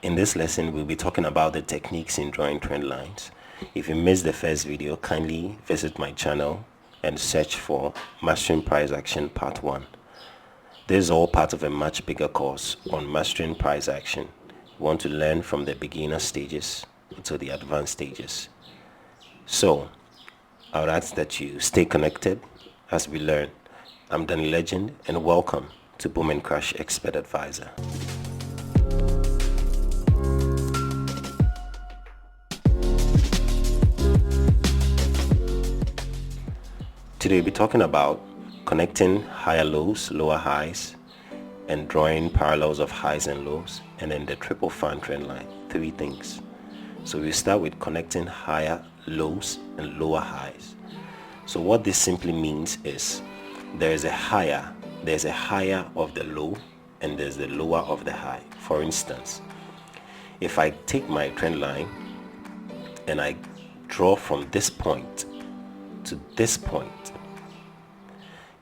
In this lesson, we'll be talking about the techniques in drawing trend lines. If you missed the first video, kindly visit my channel and search for Mastering Price Action Part 1. This is all part of a much bigger course on mastering price action. You want to learn from the beginner stages to the advanced stages. So, I would ask that you stay connected as we learn. I'm Danny Legend and welcome to Boom and Crash Expert Advisor. Today we'll be talking about connecting higher lows, lower highs, and drawing parallels of highs and lows, and then the triple fan trend line. 3 things. So we start with connecting higher lows and lower highs. So what this simply means is there's a higher of the low and there's the lower of the high. For instance, if I take my trend line and I draw from this point to this point,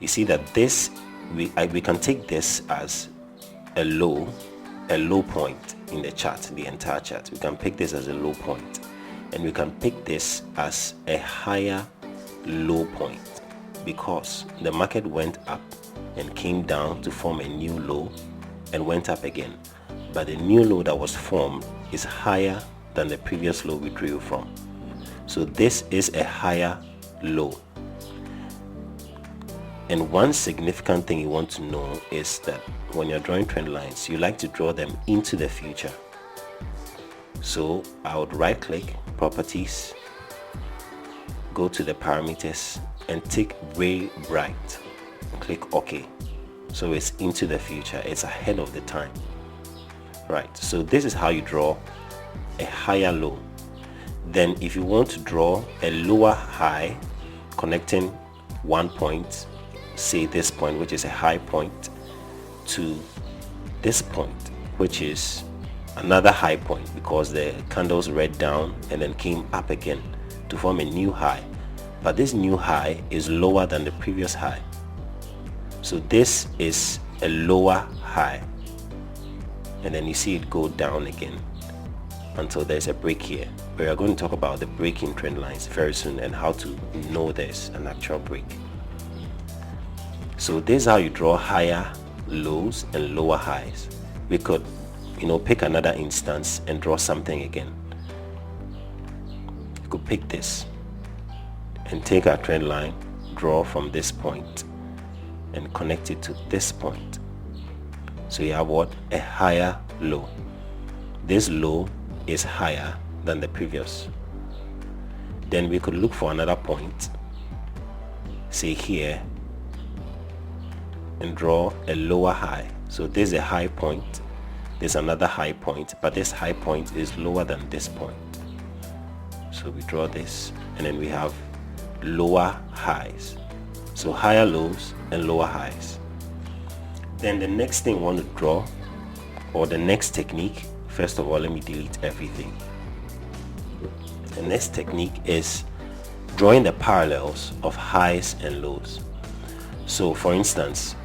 you see that this we can take this as a low point in the chart, the entire chart. We can pick this as a low point, and we can pick this as a higher low point because the market went up and came down to form a new low and went up again, but the new low that was formed is higher than the previous low we drew from. So this is a higher low. And one significant thing you want to know is that when you're drawing trend lines, you like to draw them into the future. So I would right click, properties, go to the parameters and take ray bright, click OK. So it's into the future, it's ahead of the time. Right, so this is how you draw a higher low. Then if you want to draw a lower high connecting one point, say this point, which is a high point, to this point, which is another high point because the candles read down and then came up again to form a new high, but this new high is lower than the previous high. So this is a lower high, and then you see it go down again until there's a break here. We are going to talk about the breaking trend lines very soon and how to know there's an actual break. So this is how you draw higher lows and lower highs. We could, pick another instance and draw something again. You could pick this and take our trend line, draw from this point and connect it to this point. So you have what? A higher low. This low is higher than the previous. Then we could look for another point, say here, and draw a lower high. So this is a high point, there's another high point, but this high point is lower than this point. So we draw this and then we have lower highs. So higher lows and lower highs. Then the next thing I want to draw, or the next technique, first of all let me delete everything. The next technique is drawing the parallels of highs and lows. So for instance,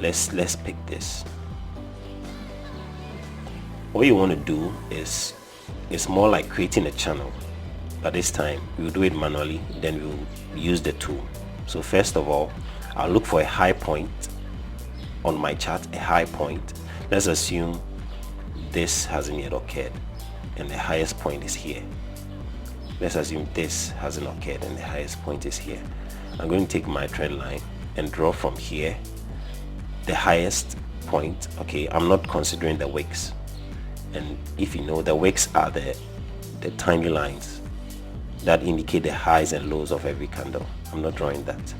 let's pick this. What you want to do is, it's more like creating a channel, but this time we'll do it manually, then we'll use the tool. So first of all, I'll look for a high point on my chart, a high point. Let's assume this hasn't yet occurred and the highest point is here. Let's assume this hasn't occurred and the highest point is here. I'm going to take my trend line and draw from here the highest point. Okay, I'm not considering the wicks, and if you know, the wicks are the tiny lines that indicate the highs and lows of every candle. I'm not drawing that,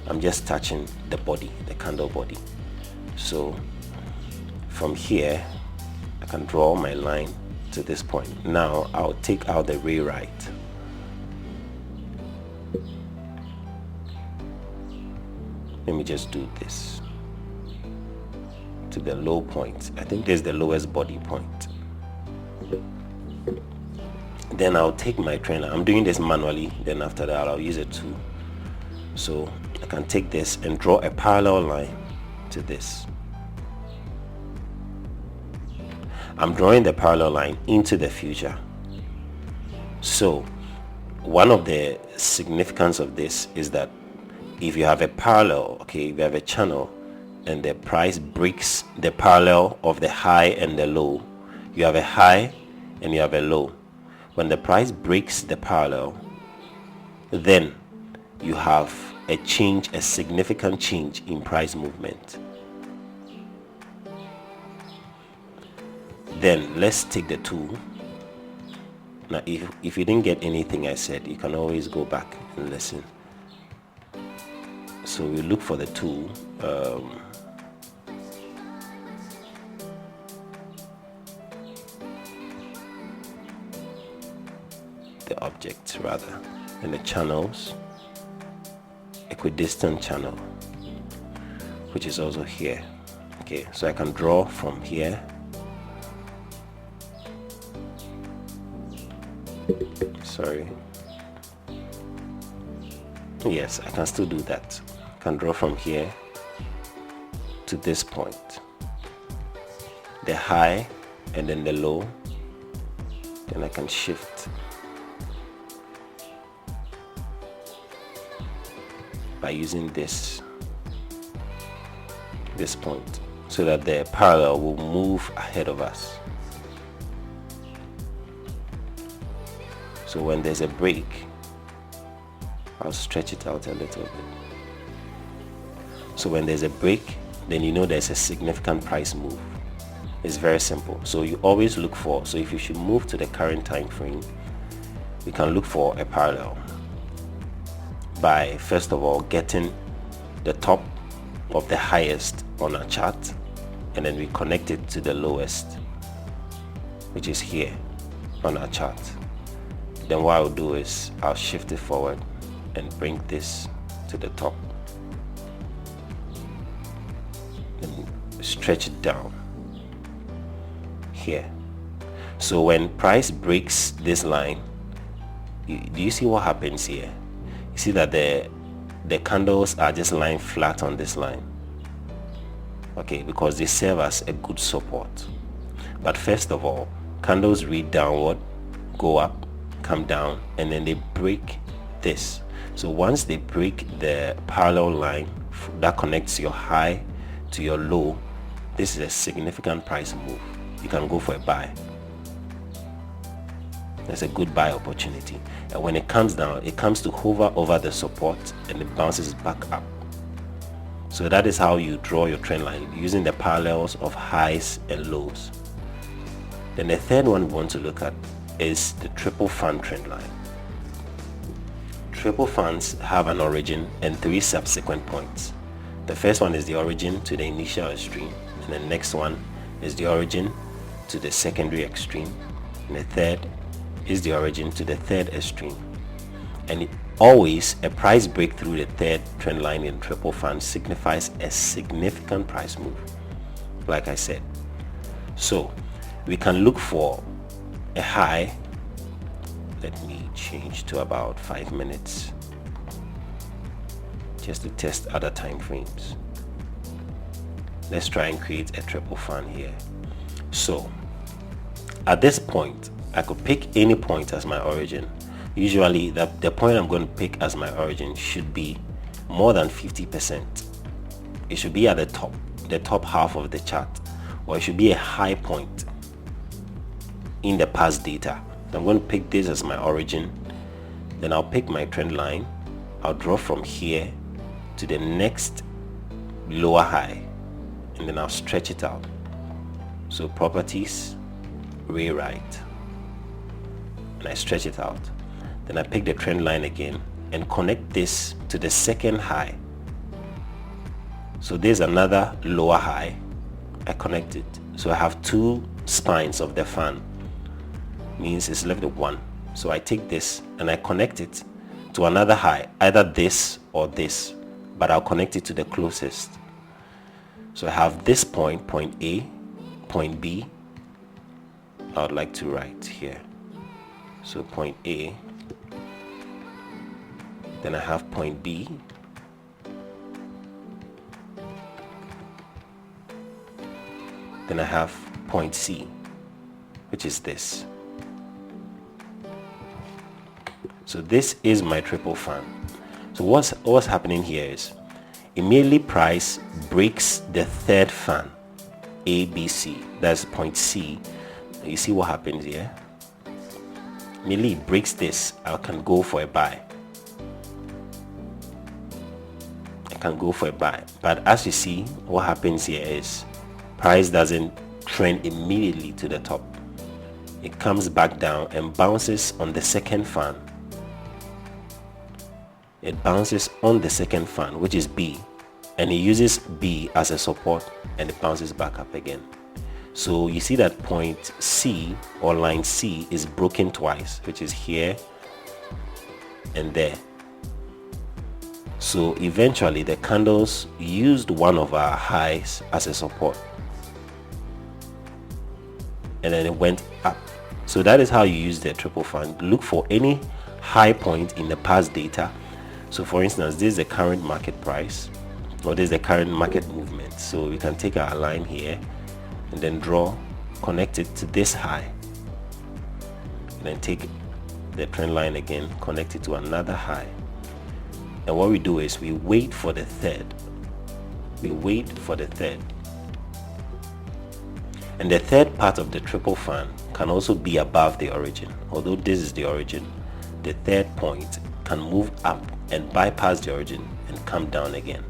I'm just touching the body, the candle body. So from here I can draw my line to this point. Now I'll take out the ray right. Let me just do this to the low point. I think this is the lowest body point. Then I'll take my trend line. I'm doing this manually, then after that I'll use a tool. So I can take this and draw a parallel line to this. I'm drawing the parallel line into the future. So one of the significance of this is that if you have a parallel, okay, if you have a channel and the price breaks the parallel of the high and the low, you have a high and you have a low. When the price breaks the parallel, then you have a change, a significant change in price movement. Then let's take the tool. Now if you didn't get anything I said, you can always go back and listen. So we look for the tool. The objects rather, and the channels, equidistant channel, which is also here. Okay, so I can draw from here. Sorry. Yes, I can still do that. I can draw from here to this point, the high and then the low. Then I can shift by using this point so that the parallel will move ahead of us. So when there's a break, I'll stretch it out a little bit. So when there's a break, then you know there's a significant price move. It's very simple. So you always look for, so if you should move to the current time frame, you can look for a parallel by first of all getting the top of the highest on our chart, and then we connect it to the lowest, which is here on our chart. Then what I'll do is I'll shift it forward and bring this to the top and stretch it down here. So when price breaks this line, do you see what happens here? You see that the candles are just lying flat on this line, okay, because they serve as a good support. But first of all, candles read downward, go up, come down, and then they break this. So once they break the parallel line that connects your high to your low, this is a significant price move. You can go for a buy. There's a good buy opportunity. And when it comes down, it comes to hover over the support and it bounces back up. So that is how you draw your trend line, using the parallels of highs and lows. Then the third one we want to look at is the triple fan trend line. Triple fans have an origin and 3 subsequent points. The first one is the origin to the initial extreme, and the next one is the origin to the secondary extreme, and the third is the origin to the third extreme. And always a price break through the third trend line in triple fan signifies a significant price move, like I said. So we can look for a high. Let me change to about 5 minutes just to test other time frames. Let's try and create a triple fan here. So at this point, I could pick any point as my origin. Usually the point I'm going to pick as my origin should be more than 50%. It should be at the top half of the chart, or it should be a high point in the past data. I'm going to pick this as my origin. Then I'll pick my trend line. I'll draw from here to the next lower high, and then I'll stretch it out. So properties, rewrite, and I stretch it out. Then I pick the trend line again and connect this to the second high. So there's another lower high. I connect it. So I have 2 spines of the fan. Means it's left with 1. So I take this and I connect it to another high, either this or this, but I'll connect it to the closest. So I have this point, point A, point B. I would like to write here. So point A, then I have point B, then I have point C. which is this. So this is my triple fan. So what's happening here is immediately price breaks the third fan, ABC, that's point C. You see what happens here? Immediately it breaks this, I can go for a buy. But as you see, what happens here is price doesn't trend immediately to the top. It comes back down and bounces on the second fan. It bounces on the second fan, which is B, and it uses B as a support, and it bounces back up again. So you see that point C, or line C, is broken twice, which is here and there. So eventually the candles used one of our highs as a support, and then it went up. So that is how you use the triple fan. Look for any high point in the past data. So for instance, this is the current market price, or this is the current market movement. So we can take our line here and then draw, connect it to this high, and then take the trend line again, connect it to another high. And what we do is we wait for the third. And the third part of the triple fan can also be above the origin. Although this is the origin, the third point can move up and bypass the origin and come down again,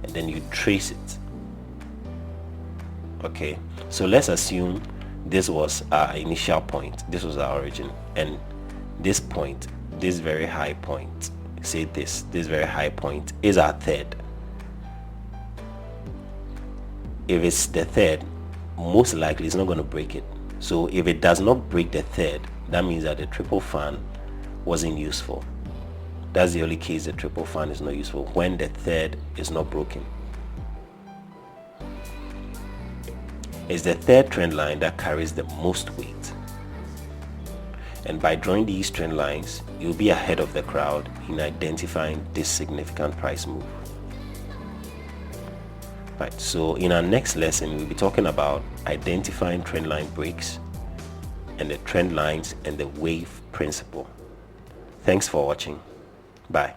and then you trace it. Okay, so let's assume this was our initial point, this was our origin, and this point, this very high point, say this very high point is our third. If it's the third, most likely it's not going to break it. So if it does not break the third, that means that the triple fan wasn't useful. That's the only case the triple fan is not useful, when the third is not broken. It's the third trend line that carries the most weight. And by drawing these trend lines, you'll be ahead of the crowd in identifying this significant price move. Right, so in our next lesson, we'll be talking about identifying trend line breaks and the trend lines and the wave principle. Thanks for watching. Bye.